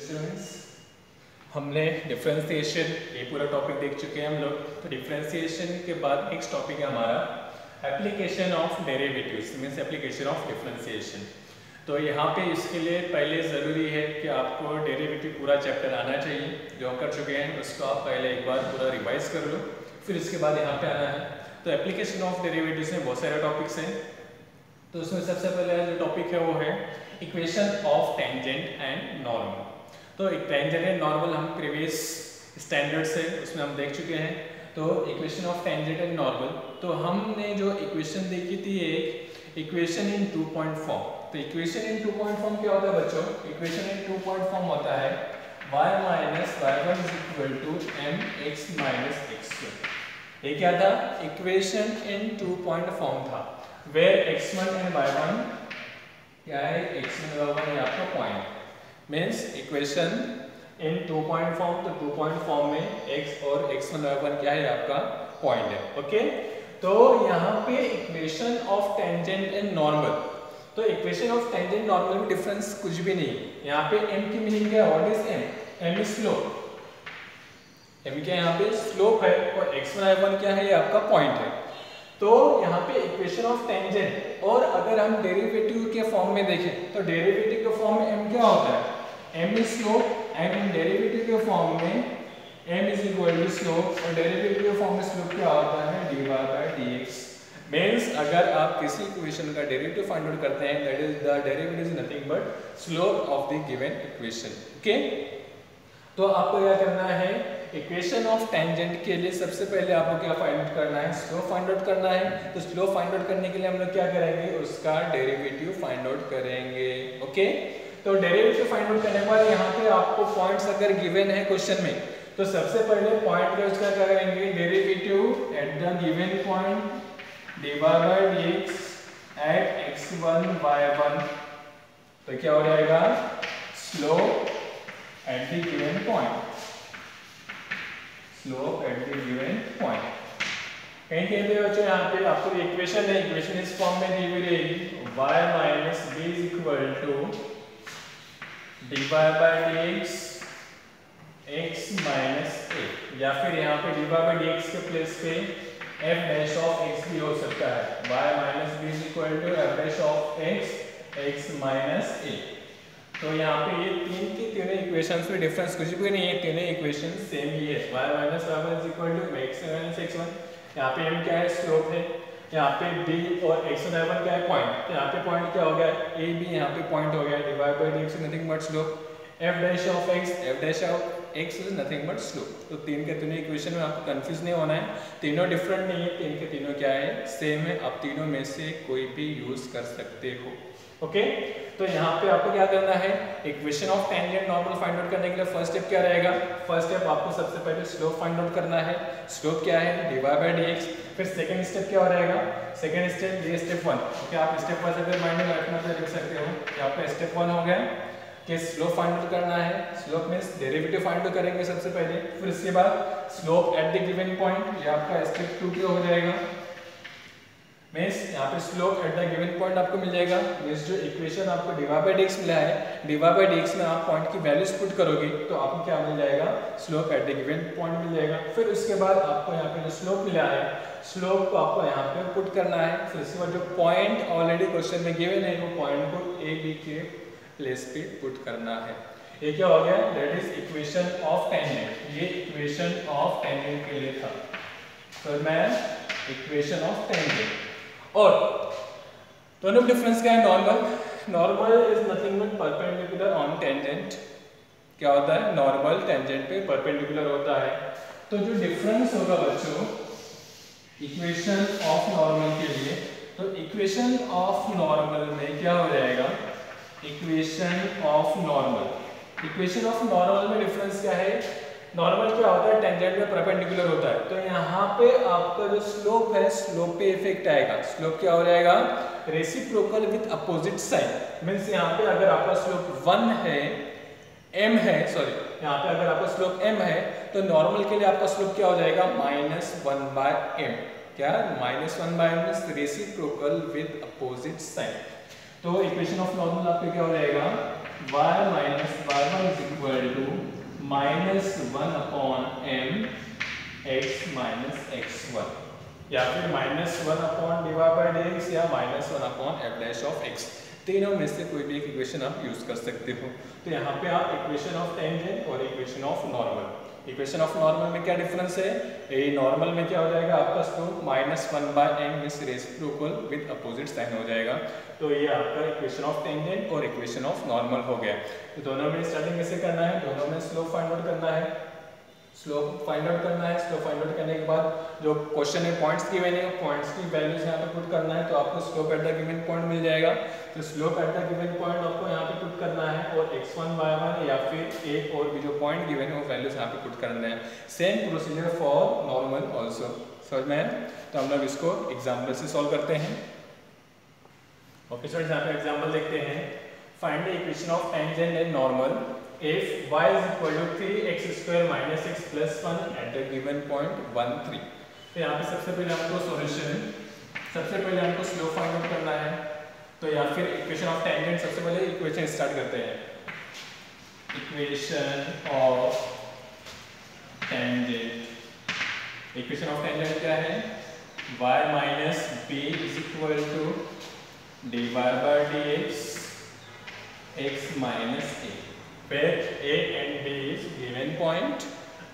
Students, हमने differentiation ये पूरा टॉपिक देख चुके हैं हम लोग। तो डिफरेंशिएशन के बाद नेक्स्ट टॉपिक है हमारा application of derivatives means application of differentiation. तो यहाँ पे इसके लिए पहले ज़रूरी है कि आपको डेरिवेटिव पूरा चैप्टर आना चाहिए। जो हम कर चुके हैं उसको आप पहले एक बार पूरा रिवाइज कर लो, फिर इसके बाद यहाँ पे आना है। तो एप्लीकेशन ऑफ डेरिवेटिव्स में बहुत सारे टॉपिक्स हैं। तो उसमें सबसे पहले जो टॉपिक है वो है equation of tangent and normal. तो एक टेंजेंट एंड नॉर्मल हम प्रीवियस स्टैंडर्ड से उसमें हम देख चुके हैं। तो equation of tangent and normal, तो हमने जो इक्वेशन देखी थी एक इक्वेशन इन 2 पॉइंट फॉर्म। तो इक्वेशन इन 2 पॉइंट फॉर्म क्या होता है बच्चों? इक्वेशन इन 2 पॉइंट फॉर्म होता है y minus y1 is equal to mx minus x2। ये क्या था? इक्वेशन इन 2 पॉइंट फॉर्म था वेयर x1 एंड y1 क्या है? x1 और y1 ये आपका point means equation in 2 point form. तो 2 पॉइंट फॉर्म में x और x1 y1 क्या है? आपका पॉइंट है। ओके, तो यहाँ पे equation of tangent and normal. तो इक्वेशन ऑफ टेंजेंट नॉर्मल में डिफरेंस कुछ भी नहीं। यहाँ पे m की मीनिंग क्या है? What is m? m is slope. m क्या यहाँ पे स्लोप है और x1 y1 क्या है? ये आपका पॉइंट है। तो यहाँ पे इक्वेशन ऑफ टेंजेंट, और अगर हम डेरिवेटिव के फॉर्म में देखें तो डेरिवेटिव के फॉर्म में m क्या होता है? m is slope and in derivative के फॉर्म में m is equal to slope, और डेरिवेटिव के फॉर्म में स्लोप क्या होता है? dy bye dx। मींस अगर आप किसी इक्वेशन का डेरिवेटिव फाइंड आउट करते हैं that is the derivative is nothing but slope of the given equation. Okay, तो आपको क्या करना है? इक्वेशन ऑफ टेंजेंट के लिए सबसे पहले आपको क्या फाइंड आउट करना है? स्लोप फाइंड आउट करना है। तो स्लोप फाइंड आउट करने के लिए हम लोग क्या करेंगे? उसका डेरिवेटिव फाइंड आउट करेंगे। ओके, तो डेरिवेटिव फाइंड आउट करने के बाद यहाँ पे आपको पॉइंट्स अगर गिवन है क्वेश्चन में, तो सबसे पहले पॉइंट का उसका क्या करेंगे? Derivative eight the given point dy by dx at x1 y1। तो क्या हो जाएगा? Slope at the given point, slope at the given point. कहीं कहते हैं बच्चों यहाँ पे आपको इक्वेशन है, इक्वेशन इस फॉर्म में दी हुई रहेगी y minus b is equal to dy by dx x minus a, या फिर यहाँ पे dy by dx के प्लेस पे f डैश ऑफ x भी हो सकता है। y minus b is equal to f dash of x minus a। तो यहाँ पे ये तीन की तीनों इक्वेशंस में डिफरेंस कुछ भी नहीं है, तीनों इक्वेशंस सेम ही है। y minus y1 is equal to x minus x1। यहाँ पे m क्या है? स्लोप है। यहाँ पे b और x1 y1 क्या है? पॉइंट। तो यहाँ पे पॉइंट क्या हो गया? a b यहाँ पे पॉइंट हो गया। dy by dx is nothing but slope, f dash of x is nothing but slope. तो तीन के तीनों इक्वेशन में आपको कंफ्यूज नहीं होना है, तीनों डिफरेंट नहीं है, तीन के तीनों क्या है? सेम है। आप तीनों में से कोई भी यूज कर सकते हो। ओके, तो यहाँ पे आपको क्या करना है? Equation of tangent normal find out करने के लिए फर्स्ट स्टेप क्या रहेगा? फर्स्ट स्टेप आपको सबसे पहले स्लोप फाइंड आउट करना है। स्लोप क्या है? dy by dx। फिर सेकंड स्टेप क्या हो रहेगा? सेकंड स्टेप ये स्टेप 1। ओके, आप स्टेप 1 अगर माइंड में रखना तो लिख सकते हो कि आपका स्टेप 1 हो गया कि स्लोप फाइंड आउट करना है। Slope means derivative find out करेंगे सबसे पहले, फिर इसके बाद slope at the given point, ये आपका स्टेप 2 क्या हो जाएगा? मींस यहाँ पे slope at the given point आपको मिल जाएगा। मींस जो इक्वेशन आपको dy by dx मिला है, dy by dx में आप पॉइंट की वैल्यूज पुट करोगे तो आपको क्या मिल जाएगा? Slope at the given point मिल जाएगा। फिर उसके बाद आपको यहाँ पे जो स्लोप मिला है, स्लोप को आपको यहाँ पे पुट करना है। फिर इसके बाद जो पॉइंट ऑलरेडी क्वेश्चन में गिवन है वो पॉइंट को a b के प्लेस पे पुट करना है। ये क्या हो गया? That is equation of tangent. ये इक्वेशन ऑफ टेंजेंट के लिए था। तो मैं इक्वेशन ऑफ टेंजेंट, और दोनों में डिफरेंस क्या है? Normal is nothing but perpendicular on tangent. क्या होता है? नॉर्मल टेंजेंट पे परपेंडिकुलर होता है। तो जो डिफरेंस होगा बच्चों इक्वेशन ऑफ नॉर्मल के लिए, तो इक्वेशन ऑफ नॉर्मल में क्या हो जाएगा? इक्वेशन ऑफ नॉर्मल में डिफरेंस क्या है? नॉर्मल क्या होता है? टेंजेंट में परपेंडिकुलर होता है। तो यहाँ पे आपका जो स्लोप है, स्लोप पे इफेक्ट आएगा। स्लोप क्या हो जाएगा? Reciprocal with opposite sign. Means यहाँ पे अगर आपका स्लोप 1 है, m है, सॉरी यहाँ पे अगर आपका स्लोप m है तो नॉर्मल के लिए आपका स्लोप क्या हो जाएगा? -1/m। क्या? -1/m reciprocal with opposite sign. तो इक्वेशन ऑफ नॉर्मल आपका क्या हो जाएगा? y minus y1 is equal -1/m x minus x1, या फिर -1/dy/dx या -1/f'(x), तीनों में से कोई भी एक इक्वेशन आप यूज कर सकते हो। तो यहाँ पे आप इक्वेशन ऑफ टेंजेंट और equation of normal, equation of normal में क्या डिफरेंस है, ये नॉर्मल में क्या हो जाएगा आपका slope -1/m is reciprocal with opposite sign हो जाएगा। तो ये आपका इक्वेशन ऑफ टेंजेंट और इक्वेशन ऑफ नॉर्मल हो गया। तो दोनों में स्टार्टिंग कैसे करना है, दोनों में स्लोप फाइंड आउट करना है, स्लोप फाइंड आउट करना है। स्लोप फाइंड आउट करने के बाद जो क्वेश्चन में पॉइंट्स की वैल्यू, पॉइंट्स की वैल्यूज यहाँ पे पुट करना है, तो आपको slope at the given point मिल जाएगा। तो slope at the given point आपको यहाँ पे पुट करना है और x1 y1 या फिर एक और भी जो पॉइंट गिवन है वो वैल्यूज यहाँ पे पुट करना है। Same procedure for normal also, समझ में है? तो हम लोग इसको एग्जाम्पल से सॉल्व करते हैं। ओके स्टूडेंट्स, यहाँ पे एग्जाम्पल देखते हैं। Find the equation of tangent and normal if y is equal to 3x square minus x plus 1 at the given point 1 3। तो यहाँ पे सबसे पहले हमको सॉल्यूशन, सबसे पहले हमको स्लोप फाइंड आउट करना है। तो या फिर इक्वेशन ऑफ टेंजेंट, सबसे पहले इक्वेशन स्टार्ट करते हैं। Equation of tangent, equation of tangent क्या है, y minus b is equal to dy by dx x minus a, where a and b is given point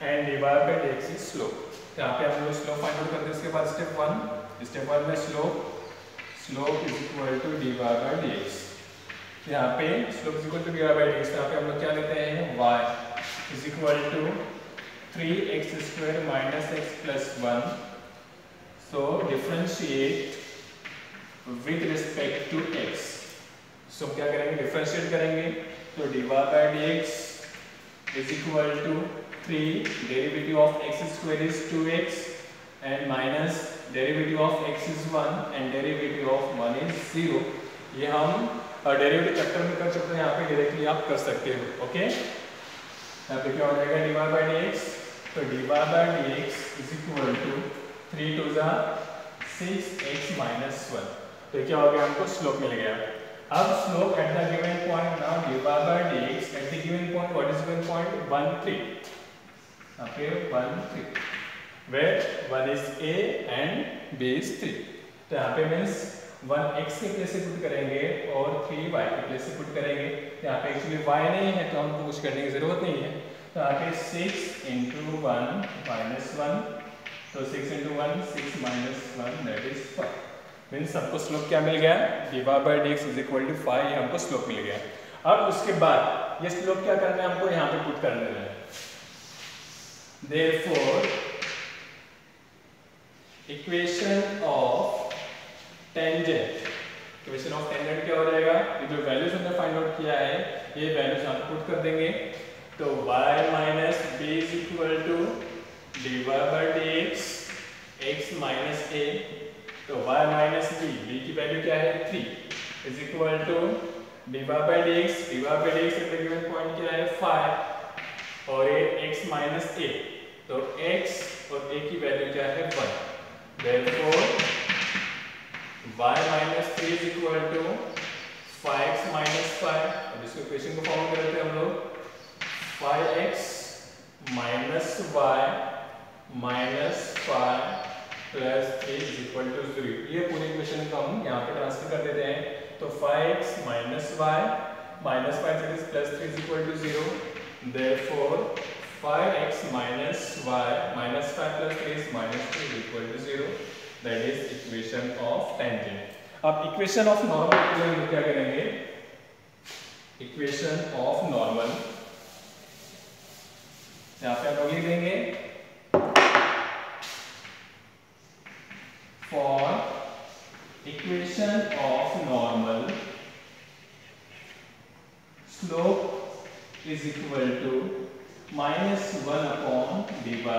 and dy by dx is slope। यहाँ पे हम लोग slope find out करते हैं। इसके बाद स्टेप वन में slope is equal to dy by dx। यहाँ पे slope is equal to dy by dx, यहाँ पे हम लोग क्या लेते हैं, y is equal to 3x square minus x plus 1। So differentiate with respect to x। So क्या करेंगे, डिफरेंशिएट करेंगे। तो dy by dx is equal to 3 derivative of x square is 2x and minus derivative of x is 1 and derivative of 1 is 0। ये हम derivative factor में कर सकते हैं, यहाँ पे डायरेक्टली आप कर सकते हो। ओके, यहाँ पे क्या हो जाएगा dy by dx, तो dy by dx is equal to 3 to the 6x minus 1। तो क्या हो गया, हमको स्लोप मिल गया। अब slope at the given point, now dy by dx at the given point, what is given point, 1 3, यहाँ पे 1 3, where 1 is a and b is 3। तो यहाँ पे मीन्स 1 x के प्लेस से पुट करेंगे और 3 y के प्लेस से पुट करेंगे। यहाँ पे एक्चुअली y नहीं है तो हमको कुछ करने की जरूरत नहीं है। तो यहाँ पे 6 into 1 minus 1, तो 6 into 1 6 minus 1 that is 5। Means हमको स्लोप क्या मिल गया, dy by dx is equal to 5, ये हमको स्लोप मिल गया। अब उसके बाद ये स्लोप क्या करना है, हमको यहाँ पे पुट कर देना है। Therefore equation of tangent, equation of tangent क्या हो जाएगा, ये जो वैल्यूज हमने फाइंड आउट किया है ये वैल्यूज हम पुट कर देंगे। तो y minus b is equal to dy by dx x minus a, तो y माइनस b की वैल्यू क्या है 3 is equal to dy by dx at the given point क्या है 5 और ये x माइनस a, तो x और a की वैल्यू क्या है 1। therefore y minus 3 is equal to 5x minus 5। अब इसको इक्वेशन को फॉर्म करते हैं हम लोग, 5x minus y minus 5 plus 3 is equal to 0। ये पूरी इक्वेशन को हम यहाँ पे ट्रांसफर कर देते हैं। तो 5x minus y minus 5 plus 3 is equal to 0। Therefore 5x minus y minus 5 plus 3 is minus 3 is equal to 0। That is equation of tangent. अब इक्वेशन ऑफ नॉर्मल के लिए हम क्या करेंगे, इक्वेशन ऑफ नॉर्मल यहाँ पे हम लोग लिख देंगे for equation of normal slope is equal to minus 1 upon dy by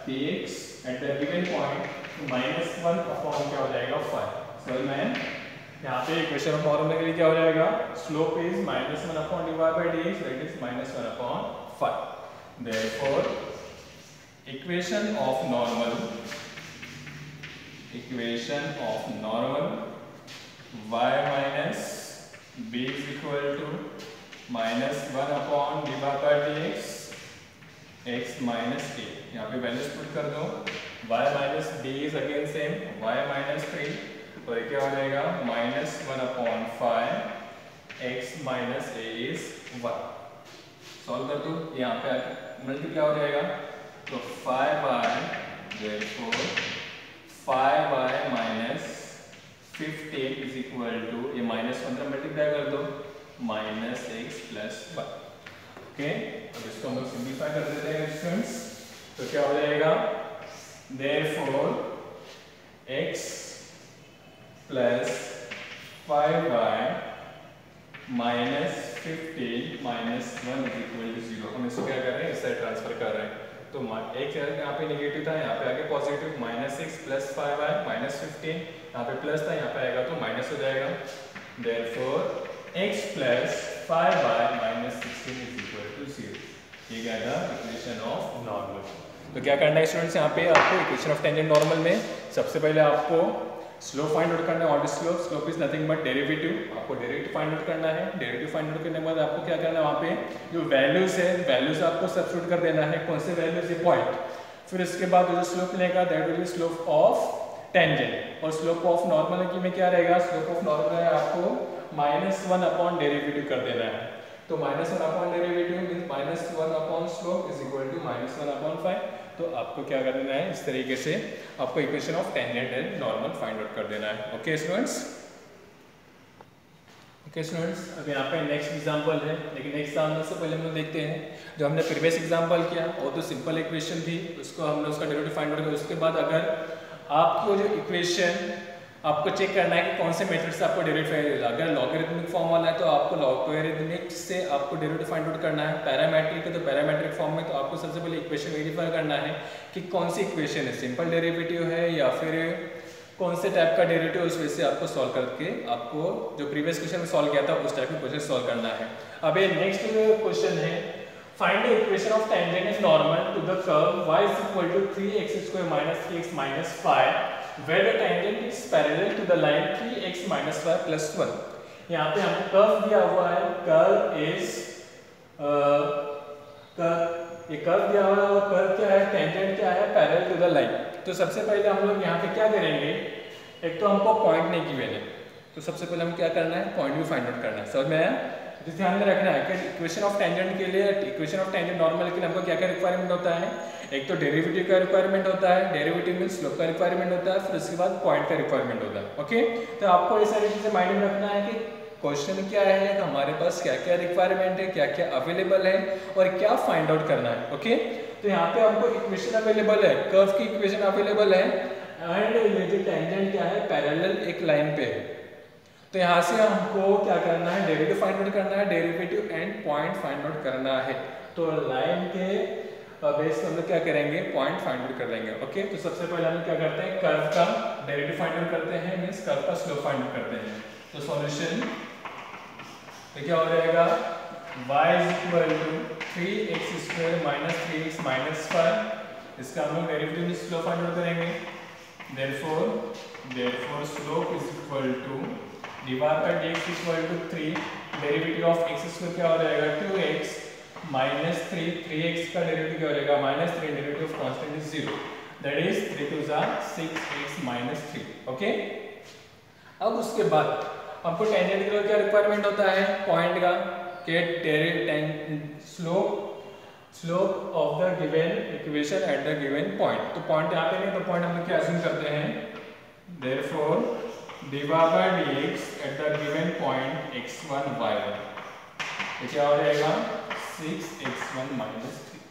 dx at the given point, तो minus 1 upon क्या हो जाएगा 5। समझ में यहाँ पे इक्वेशन ऑफ नॉर्मल के लिए क्या हो जाएगा, slope is minus 1 upon dy by dx that is minus 1 upon 5। therefore equation of normal y minus b is equal to minus 1 upon dy by dx x minus A, यहाँ पे values put कर दो, y minus D is again same y minus 3, और ये क्या हो जाएगा -1/5 x minus A is 1। Solve कर दो, यहाँ पे मल्टीप्लाई हो जाएगा, तो 5y therefore 5y minus 15 is equal to, ये -15 मल्टीप्लाई कर दो, -x प्लस 1। ओके, अब इसको हम लोग सिंप्लीफाई कर देते हैं स्टूडेंट्स, तो क्या हो जाएगा therefore x plus 5y minus 15 minus 1 is equal to 0। हम इसको क्या कर रहे हैं, इस साइड ट्रांसफर कर रहे हैं, तो एक यहाँ पे नेगेटिव था, यहाँ पे आगे पॉजिटिव, -6 प्लस 5y माइनस 15, यहाँ पे प्लस था, यहाँ पे आएगा तो माइनस हो जाएगा। therefore x plus 5y minus 16 is equal to 0। ये क्या था इक्वेशन ऑफ नॉर्मल। तो क्या करना है स्टूडेंट्स, यहाँ पे आपको इक्वेशन ऑफ टेंजेंट नॉर्मल में सबसे पहले आपको स्लोप फाइंड आउट करना है, odd slope, slope is nothing but derivative, आपको डेरिवेटिव फाइंड आउट करना है। डेरिवेटिव फाइंड आउट करने के बाद आपको क्या करना है, वहाँ पे जो वैल्यूज है, वैल्यूज आपको सब्स्टिट्यूट कर देना है, कौन से वैल्यूज, ये पॉइंट, फिर इसके बाद जो स्लोप मिलेगा that will be slope of tangent, और स्लोप ऑफ नॉर्मल की में क्या रहेगा, स्लोप ऑफ नॉर्मल है आपको -1 अपॉन डेरिवेटिव कर देना है, तो -1 upon derivative means -1 upon slope is equal to -1 upon 5। तो आपको क्या कर देना है, इस तरीके से आपको equation of tangent and normal find out कर देना है। ओके स्टूडेंट्स, अब यहाँ पे नेक्स्ट एग्जांपल है, लेकिन नेक्स्ट एग्जांपल से पहले हम लोग देखते हैं जो हमने प्रीवियस एग्जांपल किया वो तो सिंपल इक्वेशन थी, उसको हमने उसका डेरिवेटिव फाइंड आउट किया। उसके बाद अगर आपको जो इक्वेशन आपको चेक करना है कि कौन से मेथड से आपको डेरिवेटिव मिलेगा, अगर लॉगरिथमिक फॉर्म वाला है तो आपको लॉगरिथमिक से आपको डेरिवेटिव फाइंड आउट करना है, पैरामेट्रिक है तो पैरामेट्रिक फॉर्म में, तो आपको सबसे पहले इक्वेशन वेरीफाई करना है कि कौन सी इक्वेशन है, सिंपल डेरिवेटिव है या फिर कौन से टाइप का डेरिवेटिव, उस वजह से आपको सॉल्व करके आपको जो प्रीवियस क्वेश्चन में सॉल्व किया था उस टाइप का क्वेश्चन सॉल्व करना है। अब ये नेक्स्ट क्वेश्चन है, find the equation of tangent and normal to the curve y is equal to 3x² minus 3x minus 5 where the tangent is parallel to the line 3x minus 5 plus 1। यहाँ पे हमको curve दिया हुआ है, curve is ये curve दिया हुआ है और कर्व क्या है, टेंजेंट क्या है, पैरेलल टू द लाइन। तो सबसे पहले हम लोग यहाँ पे क्या करेंगे, एक तो हमको पॉइंट नहीं गिवन है, तो सबसे पहले हम क्या करना है, पॉइंट भी फाइंड आउट करना है। समझ में आया? तो ध्यान में रखना है कि इक्वेशन ऑफ टेंजेंट के लिए, इक्वेशन ऑफ टेंजेंट नॉर्मल के लिए हमको क्या क्या रिक्वायरमेंट होता है, एक तो डेरिवेटिव का रिक्वायरमेंट होता है, डेरिवेटिव मींस स्लोप का रिक्वायरमेंट होता है, फिर उसके बाद पॉइंट का रिक्वायरमेंट होता है। ओके, तो आपको ये सारी चीजें माइंड में रखना है कि क्वेश्चन क्या है, हमारे पास क्या क्या रिक्वायरमेंट है, क्या क्या अवेलेबल है और क्या फाइंड आउट करना है। ओके, तो यहाँ पे हमको इक्वेशन अवेलेबल है, कर्व की इक्वेशन अवेलेबल है, एंड ये जो टेंजेंट क्या है, पैरेलल एक लाइन पे है। तो यहाँ से हमको क्या करना है, डेरिवेटिव फाइंड आउट करना है, derivative and point find out करना है। तो लाइन के बेस पे हम लोग क्या करेंगे, पॉइंट फाइंड आउट कर लेंगे। ओके, तो सबसे पहले हम क्या करते हैं, कर्व का डेरिवेटिव फाइंड आउट करते हैं, मींस कर्व का स्लोप फाइंड आउट करते हैं। तो सॉल्यूशन तो क्या हो जाएगा, y is equal to 3x² minus 3x minus 5, इसका हम लोग डेरिवेटिव में स्लोप फाइंड आउट करेंगे। therefore slope is equal to divide by dx equal to 3, derivative of x² क्या हो जाएगा, 2x माइनस 3, 3x का डेरिवेटिव क्या हो जाएगा, -3, derivative of constant is 0, that is 3 2 6x minus 3। Okay, अब उसके बाद हमको टेंजेंट के लिए क्या रिक्वायरमेंट होता है, पॉइंट का, slope of the given equation eight the given point. तो पॉइंट यहाँ पे नहीं, तो पॉइंट हम लोग क्या अज्यूम करते हैं, therefore divide by dx at the given point x1 y1, ये क्या हो जाएगा 6x1 minus 3।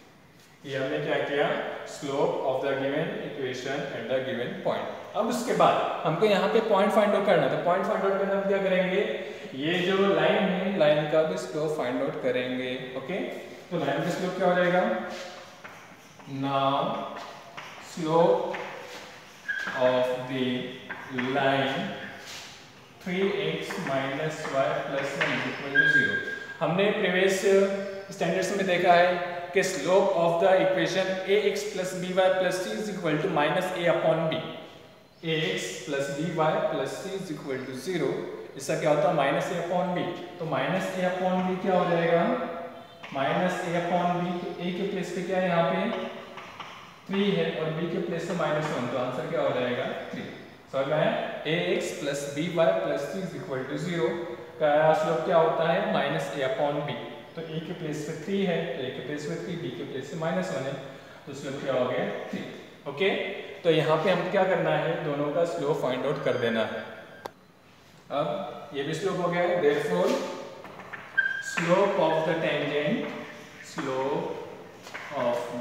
ये हमने क्या किया, slope of the given equation eight the given point. अब उसके बाद हमको यहाँ पे पॉइंट फाइंड आउट करना है, तो पॉइंट फाइंड आउट करना हम क्या करेंगे, ये जो लाइन है, लाइन का भी स्लोप फाइंड आउट करेंगे। ओके, तो लाइन का स्लोप क्या हो जाएगा, now slope of the line 3x minus y plus 1 is equal to 0। हमने प्रीवियस स्टैंडर्ड्स में देखा है कि slope of the equation ax plus by plus c is equal to -a upon b, ax plus by plus c is equal to 0, इसका क्या होता है -a upon b। तो -a upon b क्या हो जाएगा, माइनस ए अपॉन बी, तो ए के प्लेस पे क्या है यहाँ पे 3 है और बी के प्लेस पे -1, तो आंसर क्या हो जाएगा 3। समझ में आया? ax plus by plus 3 is equal to 0 का स्लोप क्या होता है माइनस ए अपॉन बी। तो a के प्लेस पे 3 है तो a के प्लेस पे 3, b के प्लेस पे -1 है, तो स्लोप क्या हो गया 3। ओके, तो यहाँ पे हम क्या करना है, दोनों का स्लोप फाइंड आउट कर देना है। अब ये भी स्लोप हो गया है, therefore slope of the tangent, slope of the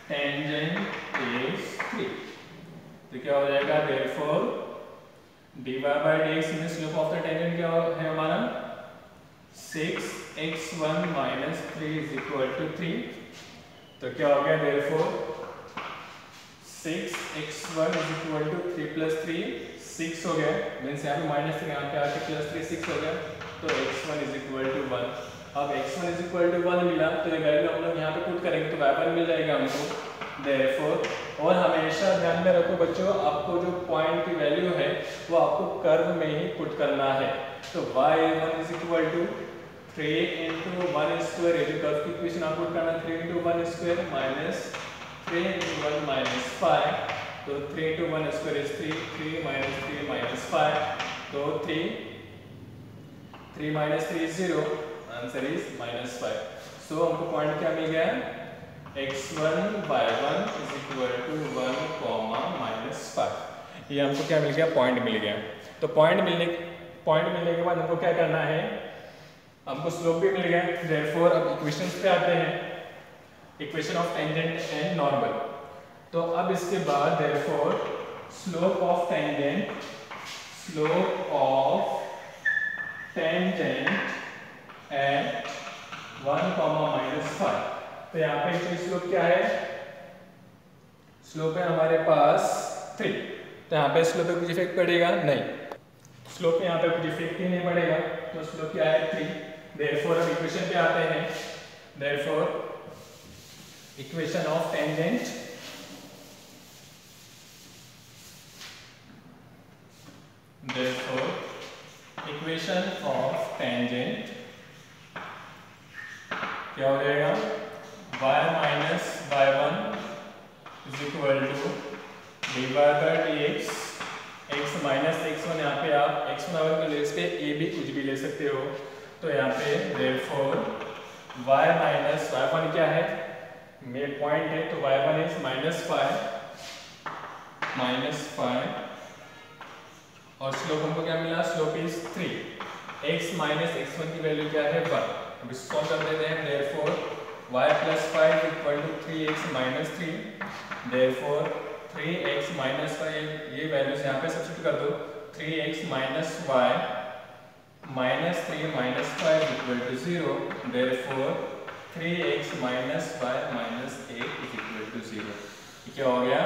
tangent is 3। तो क्या हो जाएगा, देयरफॉर dy by dx में स्लोप ऑफ द टेंजेंट क्या है हमारा 6x1 minus 3 is equal to 3। तो क्या हो गया, therefore 6x1 is equal to 3 plus 3 6 हो गया, मीन्स यहाँ पे -3 यहाँ पे आके +3 6 हो गया, तो x1 is equal to 1। अब x1 is equal to 1 मिला तो ये वैल्यू हम लोग यहाँ पे पुट करेंगे तो y1 मिल जाएगा हमको, देयरफॉर। और हमेशा ध्यान में रखो बच्चों, आपको जो पॉइंट की वैल्यू है वो आपको कर्व में ही पुट करना है। तो y1 is equal to 3 into 1 square, ये जो कर्व की इक्वेशन आप पुट करना 3 into 1 square minus 3 into 1 minus 5, तो 3 into 1 square is 3, 3 minus 3 minus 5, तो 3 minus 3 is 0, आंसर इज -5। सो हमको पॉइंट क्या मिल गया, x1 y1 is equal to 1, -5। ये हमको क्या मिल गया, पॉइंट मिल गया। तो पॉइंट मिलने के बाद हमको क्या करना है, हमको स्लोप भी मिल गया, देयरफॉर अब इक्वेशंस पे आते हैं, equation of tangent and normal. तो अब इसके बाद therefore slope of tangent at 1, -5। तो यहाँ पे इसकी स्लोप क्या है, स्लोप है हमारे पास 3, तो यहाँ पे स्लोप पे कुछ इफेक्ट पड़ेगा नहीं, स्लोप पे यहाँ पे कुछ इफेक्ट ही नहीं पड़ेगा, तो स्लोप क्या है 3। देयरफॉर अब इक्वेशन पे आते हैं, देयरफॉर इक्वेशन ऑफ टेंजेंट क्या हो जाएगा, y minus y1 is equal to dy by dx, x minus x1, यहाँ पे आप x1 की प्लेस पे a भी कुछ भी ले सकते हो, तो यहाँ पे therefore y minus y1 क्या है, मेन पॉइंट है, तो y1 is -5 और स्लोप हमको क्या मिला, slope is 3, x minus x1 की वैल्यू क्या है 1। अब इसको सॉल्व कर देते हैं, therefore y plus 5 equal to 3x minus 3, therefore 3x minus 5, ये वैल्यूज यहाँ पे सब्स्टिट्यूट कर दो, 3x minus y minus 3 minus 5 equal to 0, therefore 3x minus y minus 8 is equal to 0। क्या हो गया,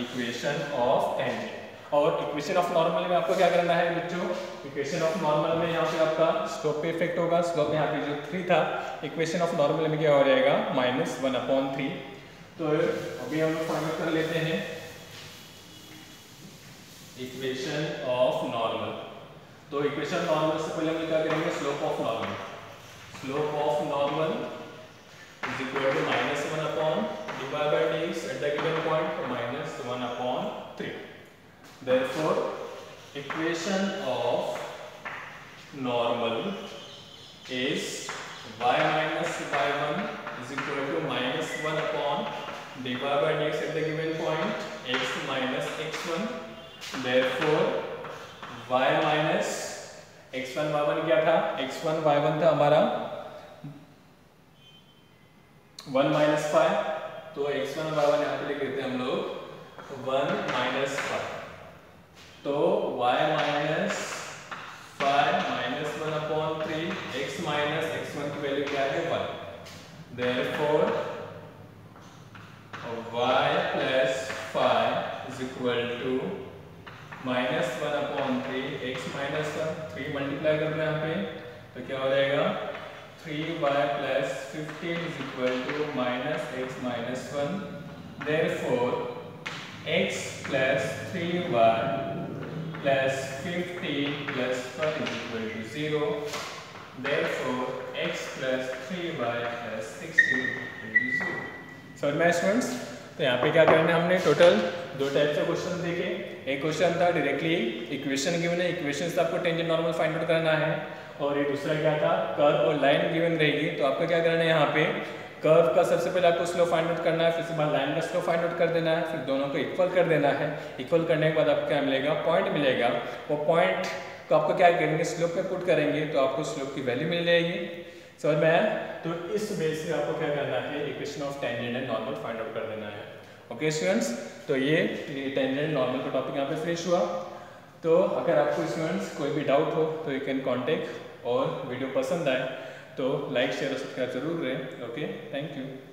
इक्वेशन ऑफ टेंजेंट। और इक्वेशन ऑफ नॉर्मल में आपको क्या करना है बच्चों, इक्वेशन ऑफ नॉर्मल में यहाँ पे आपका स्लोप पे इफेक्ट होगा, स्लोप यहाँ पे जो 3 था, इक्वेशन ऑफ नॉर्मल में क्या हो जाएगा -1/3। तो अभी हम लोग फाइंड आउट कर लेते हैं इक्वेशन ऑफ नॉर्मल। तो इक्वेशन नॉर्मल से पहले हम क्या करेंगे, slope of normal. Slope of normal is equal to -1/dy by dx at the given point, -1/3। Therefore, equation of normal is y minus y1 is equal to -1/dy by dx at the given point, x minus x1। Therefore, y minus x1 y1 क्या था, x1 y1 था हमारा 1 minus 5, तो x1 y1 यहाँ पे लिख देते हैं हम लोग 1 minus 5, तो y minus 5 minus 1/3, x minus x1 की वैल्यू क्या है 1, therefore y plus 5 is equal to -1/3, x minus 1, 3 multiply कर रहे हैं यहाँ पे, तो क्या हो जाएगा 3y plus 15 is equal to -x minus 1, therefore x plus 3y plus 15 plus 1 is equal to 0, therefore x plus 3y plus 16 into 0। समझ में आया स्टूडेंट्स? तो यहाँ पे क्या करना है, हमने टोटल दो टाइप से क्वेश्चन देखे। एक क्वेश्चन था डायरेक्टली इक्वेशन गिवन है, इक्वेशन से आपको टेंजेंट नॉर्मल फाइंड आउट करना है। और ये दूसरा क्या था, कर्व और लाइन गिवन रहेगी, तो आपको क्या करना है, यहाँ पे कर्व का सबसे पहले आपको स्लोप फाइंड आउट करना है, फिर उसके बाद लाइन का स्लोप फाइंड आउट कर देना है, फिर दोनों को इक्वल कर देना है। इक्वल करने के बाद आपको क्या मिलेगा, पॉइंट मिलेगा। वो पॉइंट को आपको क्या करेंगे, स्लोप में पुट करेंगे तो आपको स्लोप की वैल्यू मिल जाएगी। समझ में आया? तो इस बेस से आपको क्या करना है, equation of tangent and normal find out कर देना है। ओके स्टूडेंट्स, तो ये टेंजेंट नॉर्मल का टॉपिक यहाँ पे फिनिश हुआ। तो अगर आपको स्टूडेंट्स कोई भी डाउट हो तो यू कैन कॉन्टेक्ट, और वीडियो पसंद आए तो लाइक शेयर और सब्सक्राइब जरूर करें। Okay, thank you.